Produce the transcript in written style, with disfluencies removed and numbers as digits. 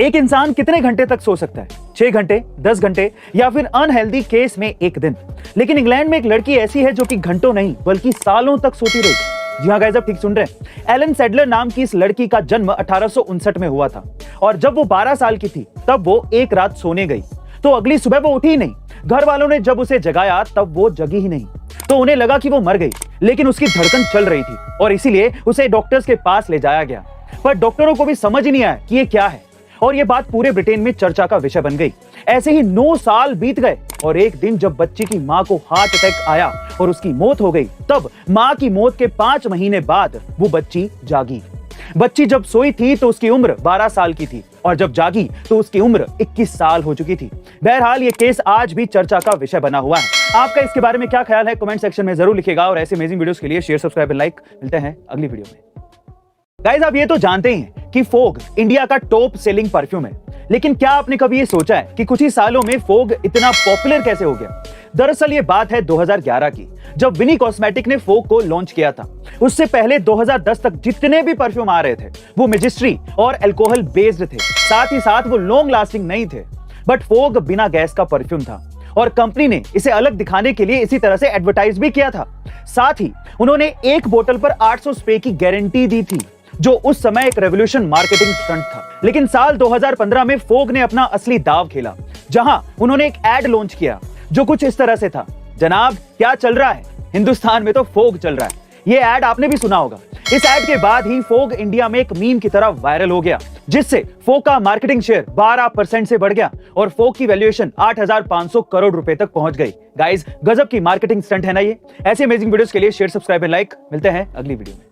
एक इंसान कितने घंटे तक सो सकता है? 6 घंटे, 10 घंटे या फिर अनहेल्दी केस में 1 दिन। लेकिन इंग्लैंड में एक लड़की ऐसी है जो कि घंटों नहीं बल्कि सालों तक सोती रही। जी हाँ गाइस, आप ठीक सुन रहे हैं। एलन सैडलर नाम की इस लड़की का जन्म 1859 में हुआ था और जब वो 12 साल की थी तब वो एक रात सोने गई तो अगली सुबह वो उठी ही नहीं। घर वालों ने जब उसे जगाया तब वो जगी ही नहीं, तो उन्हें लगा कि वो मर गई, लेकिन उसकी धड़कन चल रही थी और इसीलिए उसे डॉक्टर्स के पास ले जाया गया। पर डॉक्टरों को भी समझ नहीं आया कि ये क्या है और ये बात पूरे ब्रिटेन में चर्चा का विषय बन गई। ऐसे ही 9 साल बीत गए और एक दिन जब बच्ची की मां को हार्ट अटैक आया और उसकी मौत हो गई, तब मां की मौत के 5 महीने बाद वो बच्ची जागी। बच्ची जब सोई थी तो उसकी उम्र 12 साल की थी और जब जागी तो उसकी उम्र 21 साल हो चुकी थी। बहरहाल ये केस आज भी चर्चा का विषय बना हुआ है। आपका इसके बारे में क्या ख्याल है? कमेंट सेक्शन में जरूर लिखिएगा और ऐसे अमेजिंग वीडियोस के लिए शेयर, सब्सक्राइब, लाइक। मिलते हैं अगली वीडियो में। गाइस, आप ये तो जानते ही हैं कि फोग इंडिया का टॉप सेलिंग परफ्यूम है, लेकिन क्या आपने कभी ये सोचा है कि कुछ ही सालों में फोग इतना पॉपुलर कैसे हो गया? दरअसल ये बात है 2011 की, जब विनी कॉस्मेटिक ने फोग को लॉन्च किया था। उससे पहले 2010 तक जितने भी परफ्यूम आ रहे थे वो मेजिस्ट्री और अल्कोहल बेस्ड थे, साथ ही साथ वो लॉन्ग लास्टिंग नहीं थे। बट फोग बिना गैस का परफ्यूम था और कंपनी ने इसे अलग दिखाने के लिए इसी तरह से एडवर्टाइज भी किया था। साथ ही उन्होंने एक बोतल पर 800 स्प्रे की गारंटी दी थी, जो उस समय एक रेवोल्यूशन मार्केटिंग स्टंट था। लेकिन साल 2015 में फोग ने अपना असली दाव खेला, जहां उन्होंने एक एड लॉन्च किया जो कुछ इस तरह से था। जनाब, क्या चल रहा है? हिंदुस्तान में तो फोग चल रहा है। ये एड आपने भी सुना होगा। इस एड के बाद ही फोग इंडिया में एक मीम की तरह वायरल हो गया, जिससे फोग का मार्केटिंग शेयर 12% से बढ़ गया और फोग की वैल्यूएशन 8,500 करोड़ रुपए तक पहुंच गई। गाइस, गजब की मार्केटिंग स्टंट है ना ये। ऐसे अमेजिंग वीडियोस के लिए शेयर, सब्सक्राइब एंड लाइक। मिलते हैं अगली वीडियो में।